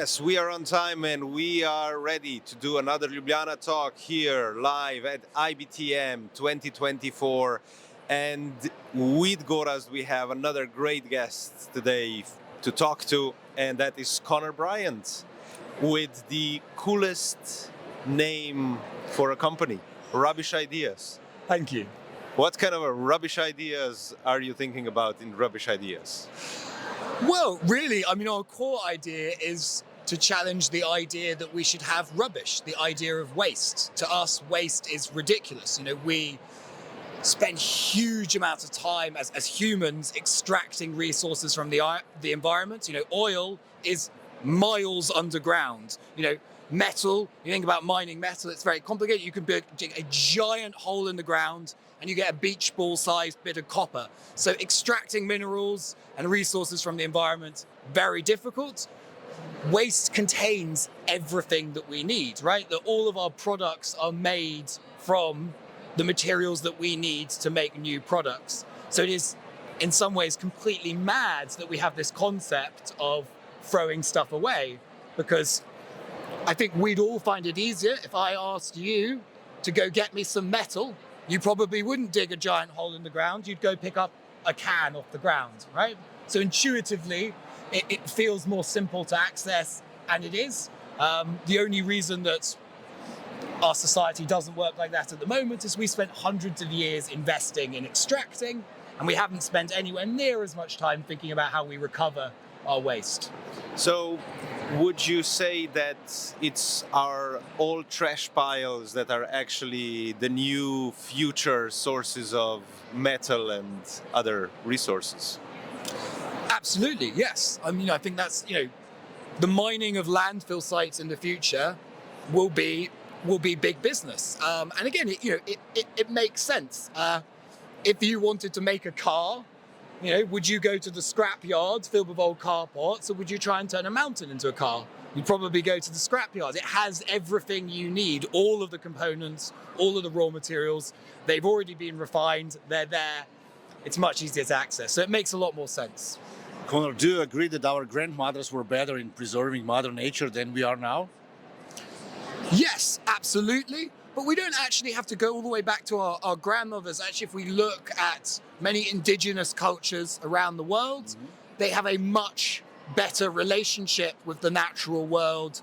Yes, we are on time and we are ready to do another Ljubljana Talk here live at IBTM 2024. And with Goraz, we have another great guest today to talk to, and that is Bryant, with the coolest name for a company, Rubbish Ideas. Thank you. What kind of rubbish ideas are you thinking about in Rubbish Ideas? Well, really, our core idea is to challenge the idea that we should have rubbish, the idea of waste. To us, waste is ridiculous. We spend huge amounts of time as humans extracting resources from the environment. Oil is miles underground. Metal, you think about mining metal, it's very complicated. You can dig a giant hole in the ground and you get a beach ball sized bit of copper. So extracting minerals and resources from the environment, very difficult. Waste contains everything that we need, right? That all of our products are made from the materials that we need to make new products. So it is in some ways completely mad that we have this concept of throwing stuff away, because I think we'd all find it easier if I asked you to go get me some metal. You probably wouldn't dig a giant hole in the ground. You'd go pick up a can off the ground, right? So intuitively, it feels more simple to access, and it is. The only reason that our society doesn't work like that at the moment is we spent hundreds of years investing in extracting, and we haven't spent anywhere near as much time thinking about how we recover our waste. So would you say that it's our old trash piles that are actually the new future sources of metal and other resources? Absolutely, yes. I think that's, the mining of landfill sites in the future will be big business. And again, it makes sense. If you wanted to make a car, would you go to the scrap yards filled with old car parts, or would you try and turn a mountain into a car? You'd probably go to the scrap yards. It has everything you need, all of the components, all of the raw materials. They've already been refined, they're there. It's much easier to access, so it makes a lot more sense. Connor, do you agree that our grandmothers were better in preserving Mother Nature than we are now? Yes, absolutely. But we don't actually have to go all the way back to our grandmothers. Actually, if we look at many indigenous cultures around the world, they have a much better relationship with the natural world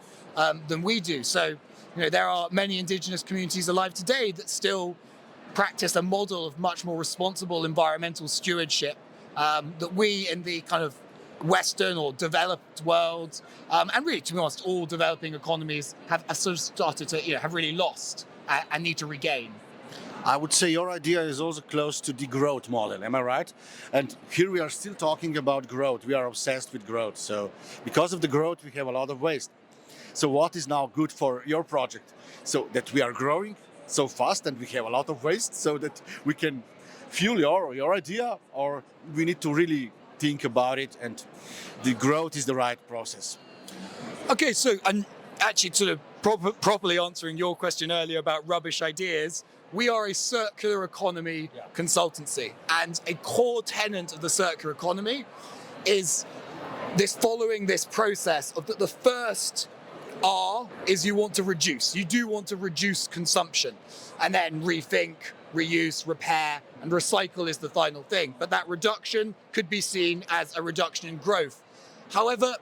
than we do. So, there are many indigenous communities alive today that still practice a model of much more responsible environmental stewardship that we in the kind of Western or developed world, and really, to be honest, all developing economies have sort of started to, have really lost and need to regain. I would say your idea is also close to the growth model, am I right? And here we are still talking about growth. We are obsessed with growth. So because of the growth, we have a lot of waste. So what is now good for your project? So that we are growing so fast and we have a lot of waste, so that we can fuel your idea, or we need to really think about it and the growth is the right process? Okay, so I'm actually sort of properly answering your question earlier about rubbish ideas. We are a circular economy consultancy, and a core tenet of the circular economy is following this process of that the first R is you want to reduce. You do want to reduce consumption, and then rethink, reuse, repair, and recycle is the final thing. But that reduction could be seen as a reduction in growth. However,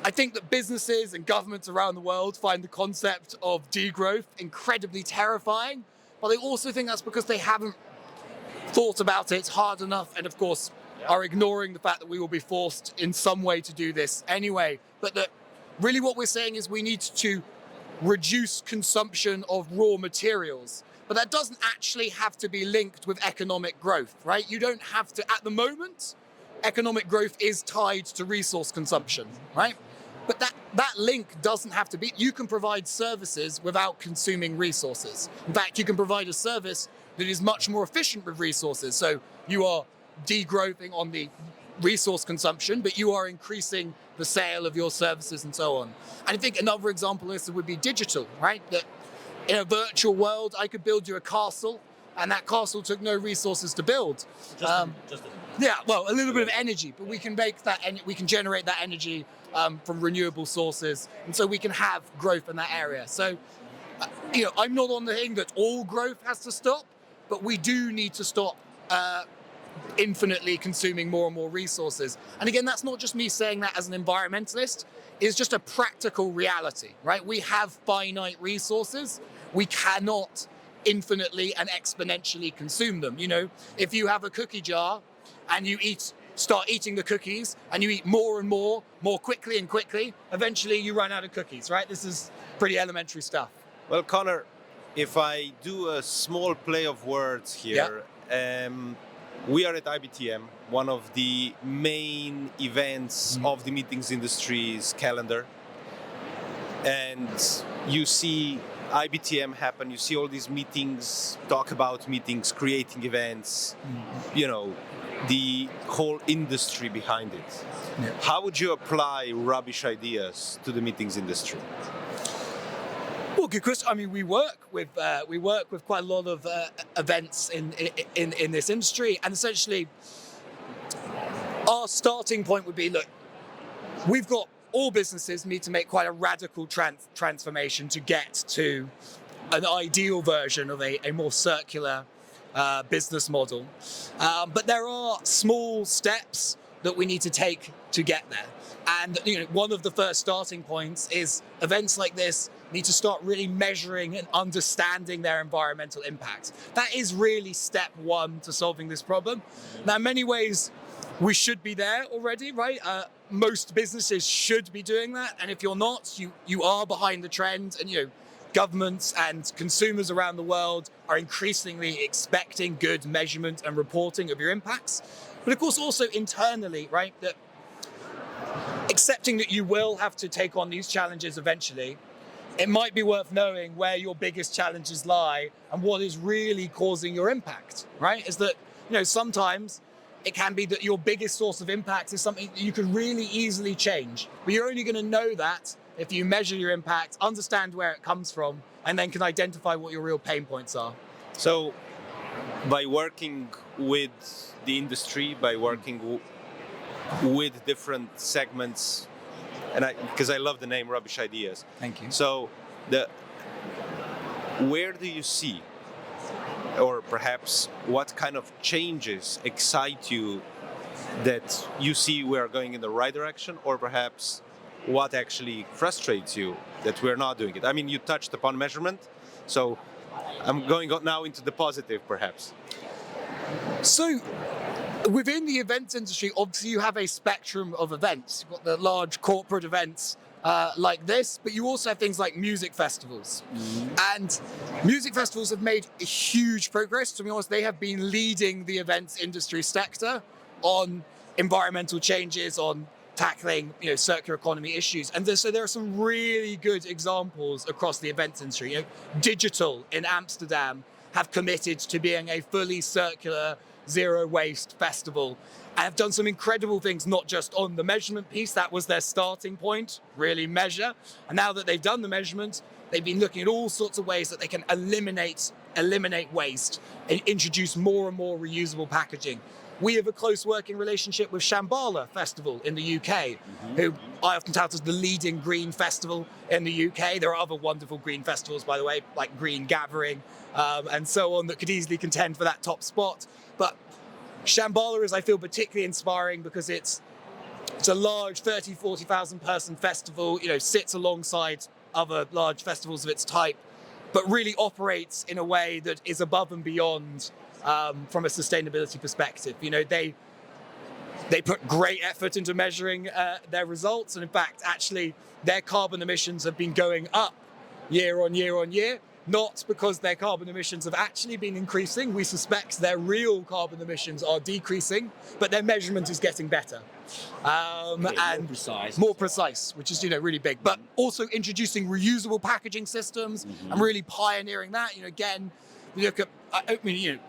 I think that businesses and governments around the world find the concept of degrowth incredibly terrifying, but they also think that's because they haven't thought about it hard enough, and of course are ignoring the fact that we will be forced in some way to do this anyway. But that really what we're saying is we need to reduce consumption of raw materials. But that doesn't actually have to be linked with economic growth, right? You don't have to, at the moment, economic growth is tied to resource consumption, right? But that link doesn't have to be. You can provide services without consuming resources. In fact, you can provide a service that is much more efficient with resources. So you are degrowthing on the resource consumption, but you are increasing the sale of your services and so on. And I think another example of this would be digital, right? That in a virtual world, I could build you a castle, and that castle took no resources to build. Yeah, well, a little bit of energy, but we can make that, we can generate that energy from renewable sources, and so we can have growth in that area. So, I'm not on the thing that all growth has to stop, but we do need to stop infinitely consuming more and more resources. And again, that's not just me saying that as an environmentalist, it's just a practical reality, right? We have finite resources. We cannot infinitely and exponentially consume them. If you have a cookie jar and you start eating the cookies and you eat more and more quickly and quickly, eventually you run out of cookies, right? This is pretty elementary stuff. Well, Connor, if I do a small play of words here, we are at IBTM, one of the main events of the meetings industry's calendar. And you see IBTM happen, you see all these meetings, talk about meetings, creating events, the whole industry behind it. Yeah. How would you apply rubbish ideas to the meetings industry? Well, good question. I mean, we work with quite a lot of events in this industry, and essentially, our starting point would be: look, we've got all businesses need to make quite a radical transformation to get to an ideal version of a more circular business model. But there are small steps that we need to take to get there. And one of the first starting points is events like this need to start really measuring and understanding their environmental impact. That is really step one to solving this problem. Now, in many ways, we should be there already, right? Most businesses should be doing that. And if you're not, you are behind the trend. And governments and consumers around the world are increasingly expecting good measurement and reporting of your impacts. But of course, also internally, right? That accepting that you will have to take on these challenges eventually, it might be worth knowing where your biggest challenges lie and what is really causing your impact, right? Is that, sometimes it can be that your biggest source of impact is something that you could really easily change. But you're only going to know that if you measure your impact, understand where it comes from, and then can identify what your real pain points are. So by working with the industry, by working with different segments, and because I love the name Rubbish Ideas. Thank you. So where do you see, or perhaps what kind of changes excite you that you see we are going in the right direction, or perhaps what actually frustrates you that we're not doing it? I mean, you touched upon measurement, so I'm going now into the positive, perhaps. So within the events industry, obviously you have a spectrum of events. You've got the large corporate events like this, but you also have things like music festivals. And music festivals have made a huge progress. To be honest, they have been leading the events industry sector on environmental changes, on tackling circular economy issues. And so there are some really good examples across the events industry. Digital in Amsterdam have committed to being a fully circular, zero waste festival, and have done some incredible things, not just on the measurement piece. That was their starting point, really measure. And now that they've done the measurement, they've been looking at all sorts of ways that they can eliminate waste and introduce more and more reusable packaging. We have a close working relationship with Shambhala Festival in the UK, who I often tout as the leading green festival in the UK. There are other wonderful green festivals, by the way, like Green Gathering and so on, that could easily contend for that top spot. But Shambhala is, I feel, particularly inspiring because it's a large 30,000, 40,000 person festival, sits alongside other large festivals of its type, but really operates in a way that is above and beyond from a sustainability perspective. They put great effort into measuring their results, and in fact, actually, their carbon emissions have been going up year on year on year, not because their carbon emissions have actually been increasing. We suspect their real carbon emissions are decreasing, but their measurement is getting better. And more precise, which is really big. But also introducing reusable packaging systems and really pioneering that. Again, we look at,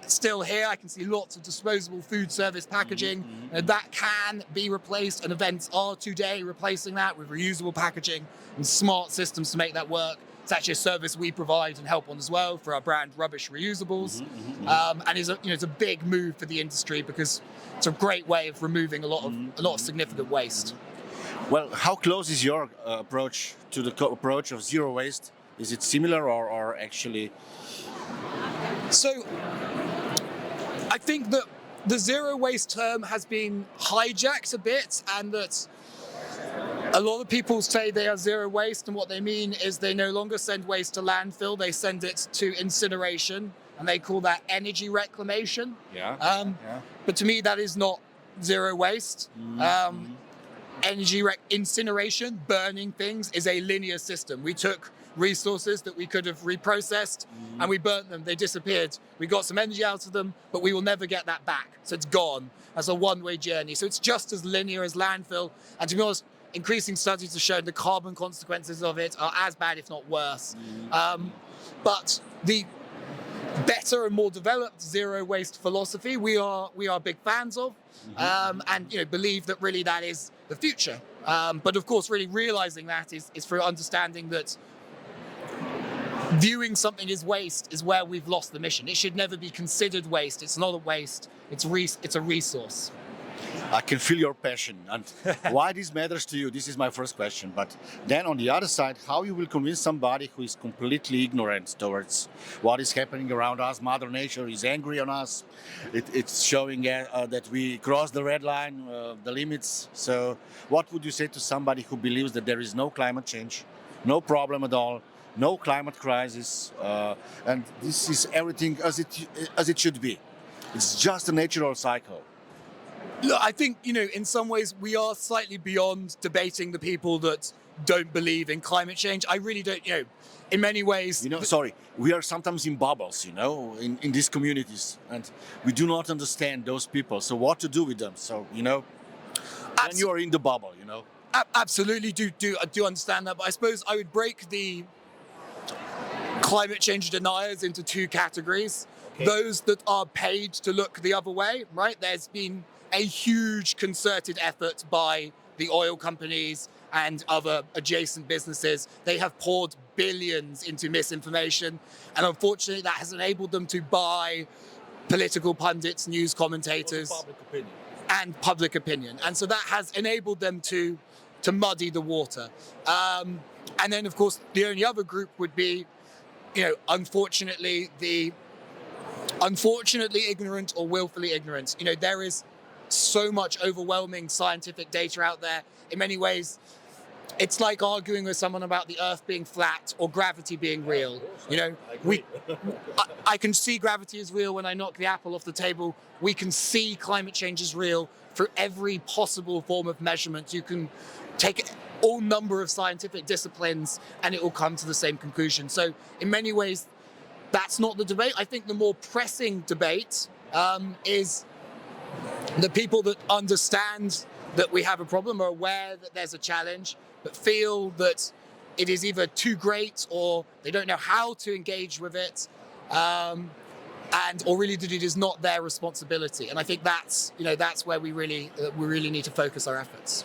still here, I can see lots of disposable food service packaging that can be replaced, and events are today replacing that with reusable packaging and smart systems to make that work. It's actually a service we provide and help on as well for our brand Rubbish Reusables, and it's a big move for the industry because it's a great way of removing a lot of significant waste. Well, how close is your approach to the approach of zero waste? Is it similar or actually? So I think that the zero waste term has been hijacked a bit, and that a lot of people say they are zero waste, and what they mean is they no longer send waste to landfill, they send it to incineration, and they call that energy reclamation. Yeah. But to me, that is not zero waste. Incineration, burning things, is a linear system. We took resources that we could have reprocessed and we burnt them, they disappeared. We got some energy out of them, but we will never get that back. So it's gone. That's a one-way journey. So it's just as linear as landfill. And to be honest, increasing studies have shown the carbon consequences of it are as bad, if not worse. But the better and more developed zero waste philosophy we are big fans of, and believe that really that is the future. But of course, really realizing that is through understanding that viewing something as waste is where we've lost the mission. It should never be considered waste. It's not a waste. It's a resource. I can feel your passion, and why this matters to you. This is my first question. But then on the other side, how you will convince somebody who is completely ignorant towards what is happening around us? Mother Nature is angry on us. It's showing that we crossed the red line, the limits. So what would you say to somebody who believes that there is no climate change, no problem at all, no climate crisis, and this is everything as it should be? It's just a natural cycle. Look, I think, in some ways we are slightly beyond debating the people that don't believe in climate change. I really don't, in many ways. We are sometimes in bubbles, in these communities, and we do not understand those people. So what to do with them? So, when you are in the bubble, Absolutely do understand that. But I suppose I would break the climate change deniers into two categories. Okay. Those that are paid to look the other way, right? There's been a huge concerted effort by the oil companies and other adjacent businesses. They have poured billions into misinformation, and unfortunately that has enabled them to buy political pundits, news commentators, and public opinion. And so that has enabled them to muddy the water. And then of course the only other group would be, unfortunately ignorant or willfully ignorant. There is so much overwhelming scientific data out there. In many ways, it's like arguing with someone about the Earth being flat or gravity being real. I can see gravity is real when I knock the apple off the table. We can see climate change is real through every possible form of measurement. You can take all number of scientific disciplines and it will come to the same conclusion. So in many ways, that's not the debate. I think the more pressing debate is the people that understand that we have a problem, are aware that there's a challenge, but feel that it is either too great or they don't know how to engage with it, or really that it is not their responsibility. And I think that's where we really need to focus our efforts.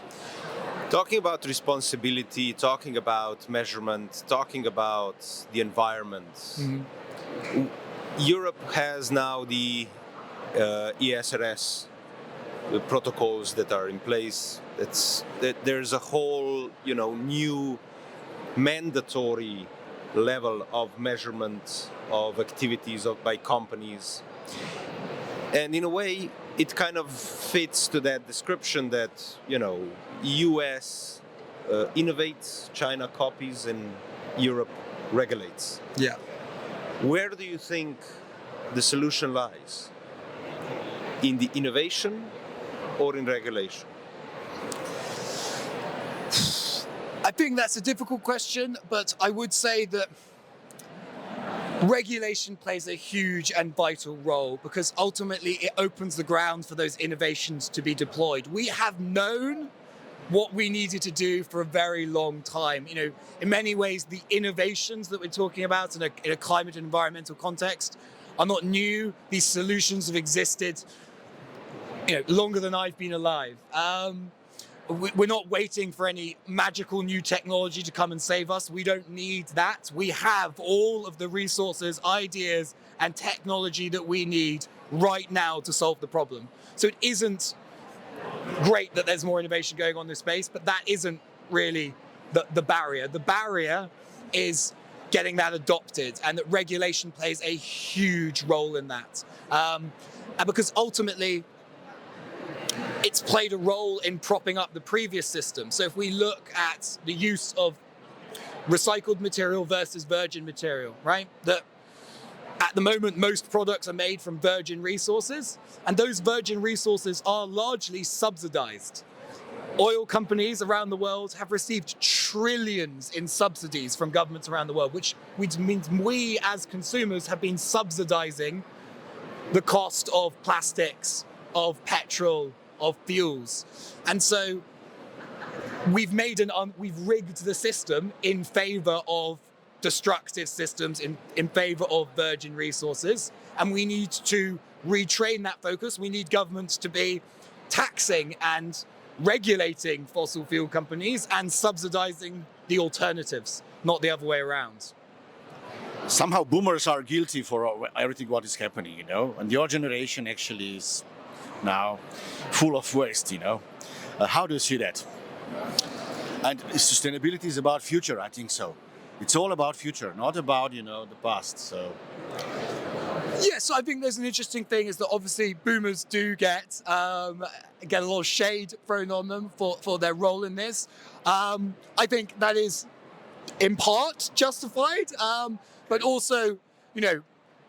Talking about responsibility, talking about measurement, talking about the environment. Mm-hmm. Europe has now the ESRS, the protocols that are in place. There's a whole, new mandatory level of measurement of activities by companies. And in a way, it kind of fits to that description that, US innovates, China copies, and Europe regulates. Yeah. Where do you think the solution lies? In the innovation or in regulation? I think that's a difficult question, but I would say that regulation plays a huge and vital role because ultimately it opens the ground for those innovations to be deployed. We have known what we needed to do for a very long time. In many ways, the innovations that we're talking about in a climate and environmental context are not new. These solutions have existed, longer than I've been alive. We're not waiting for any magical new technology to come and save us. We don't need that. We have all of the resources, ideas, and technology that we need right now to solve the problem. So it isn't great that there's more innovation going on in this space, but that isn't really the barrier. The barrier is getting that adopted, and that regulation plays a huge role in that. And because ultimately, it's played a role in propping up the previous system. So if we look at the use of recycled material versus virgin material, right? That at the moment, most products are made from virgin resources, and those virgin resources are largely subsidized. Oil companies around the world have received trillions in subsidies from governments around the world, which means we as consumers have been subsidizing the cost of plastics, of petrol, of fuels. And so we've rigged the system in favor of destructive systems, in favor of virgin resources. And we need to retrain that focus. We need governments to be taxing and regulating fossil fuel companies and subsidizing the alternatives, not the other way around. Somehow boomers are guilty for everything what is happening, you know, and your generation actually is now full of waste, you know. How do you see that? And sustainability is about future, I think so. It's all about future, not about, you know, the past. So yes, I think there's an interesting thing is that obviously boomers do get a lot of shade thrown on them for their role in this. I think that is in part justified, but also, you know,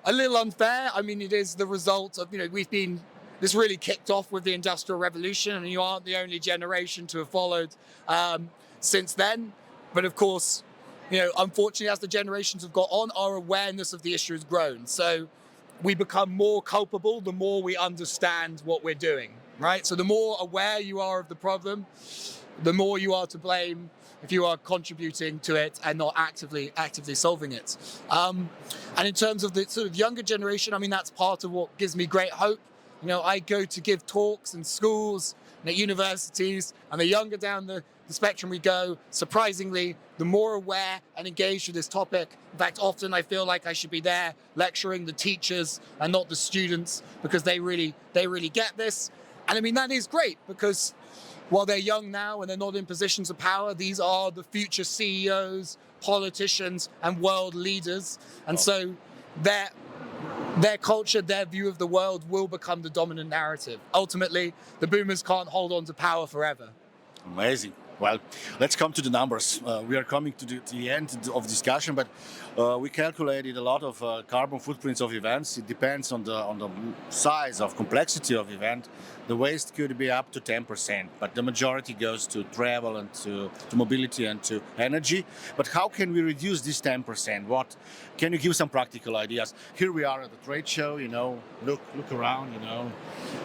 a little unfair. I mean, it is the result of, you know, this really kicked off with the Industrial Revolution, and you aren't the only generation to have followed since then. But of course, you know, unfortunately, as the generations have got on, our awareness of the issue has grown. So we become more culpable the more we understand what we're doing, right? So the more aware you are of the problem, the more you are to blame if you are contributing to it and not actively solving it. And in terms of the sort of younger generation, I mean, that's part of what gives me great hope. You know, I go to give talks in schools and at universities, and the younger down the spectrum we go, surprisingly, the more aware and engaged with this topic. In fact, often I feel like I should be there lecturing the teachers and not the students, because they really get this. And I mean, that is great, because while they're young now and they're not in positions of power, these are the future CEOs, politicians, and world leaders. And so their culture, their view of the world will become the dominant narrative. Ultimately, the boomers can't hold on to power forever. amazing. Well, let's come to the numbers. We are coming to the end of discussion, but we calculated a lot of carbon footprints of events. It depends on the size of complexity of event. The waste could be up to 10%, but the majority goes to travel and to mobility and to energy. But how can we reduce this 10%? What can you give some practical ideas? Here we are at the trade show. You know, look around. You know,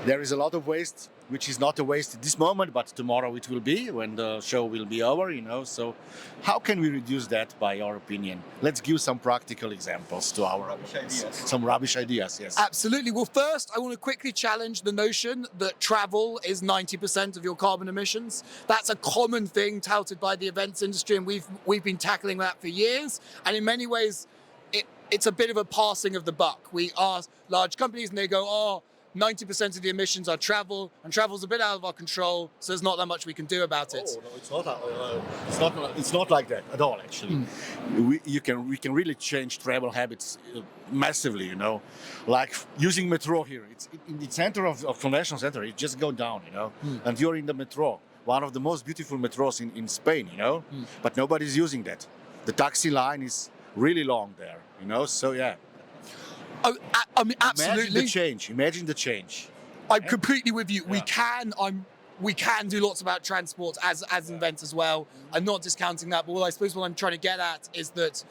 there is a lot of waste, which is not a waste at this moment, but tomorrow it will be when the show will be over, you know. So how can we reduce that, by your opinion? Let's give some practical examples to our Rubbish ideas. Some rubbish ideas, yes. Absolutely. Well, first, I want to quickly challenge the notion that travel is 90% of your carbon emissions. That's a common thing touted by the events industry, and we've been tackling that for years. And in many ways, it's a bit of a passing of the buck. We ask large companies and they go, oh, 90% of the emissions are travel, and travel's a bit out of our control, so there's not that much we can do about it. Oh, no, it's not like that at all, actually. We can really change travel habits massively, you know. Like using metro here. It's in the center of convention center, you just go down, you know, and you're in the metro, one of the most beautiful metros in Spain, you know, but nobody's using that. The taxi line is really long there, you know, so yeah. Oh, I mean, absolutely. Imagine the change. I'm completely with you. Yeah. We can do lots about transport as an event as well. I'm not discounting that, but I suppose what I'm trying to get at is that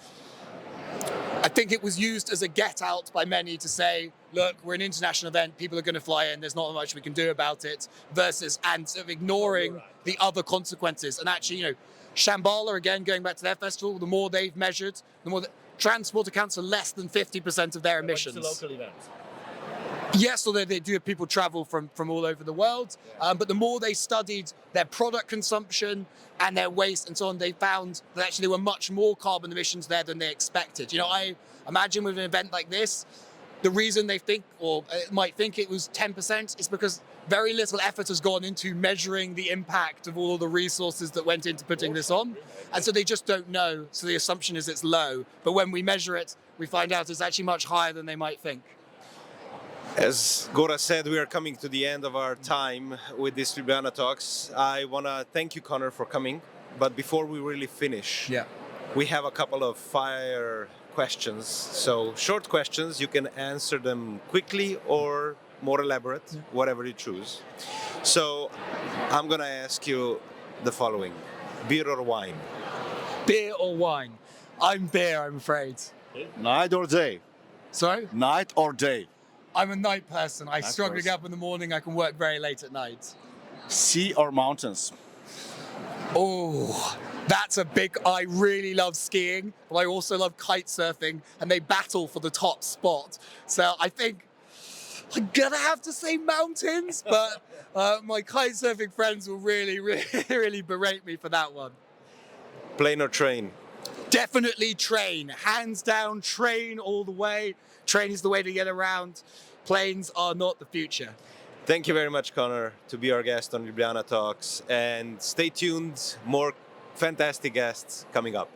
I think it was used as a get out by many to say, look, we're an international event, people are going to fly in, there's not much we can do about it, versus and sort of ignoring the other consequences. And actually, you know, Shambhala, again, going back to their festival, the more they've measured, the more transport accounts for less than 50% of their emissions. It's a local event. Yes, although they do have people travel from all over the world, but the more they studied their product consumption and their waste and so on, they found that actually there were much more carbon emissions there than they expected. You know, I imagine with an event like this, the reason they think or might think it was 10% is because very little effort has gone into measuring the impact of all of the resources that went into putting this on. And so they just don't know. So the assumption is it's low. But when we measure it, we find out it's actually much higher than they might think. As Gora said, we are coming to the end of our time with this Ljubljana Talks. I want to thank you, Connor, for coming. But before we really finish, we have a couple of fire questions. So short questions, you can answer them quickly or more elaborate, whatever you choose. So I'm going to ask you the following. Beer or wine? Beer or wine? I'm beer, I'm afraid. Night or day? Sorry? Night or day? I'm a night person. I struggle to get up in the morning. I can work very late at night. Sea or mountains? Oh, that's a big... I really love skiing, but I also love kite surfing, and they battle for the top spot. So I think I'm gonna have to say mountains, but my kite surfing friends will really berate me for that one. Plane or train? Definitely train. Hands down, train all the way. Train is the way to get around. Planes are not the future. Thank you very much, Connor, to be our guest on Ljubljana Talks. And stay tuned, more fantastic guests coming up.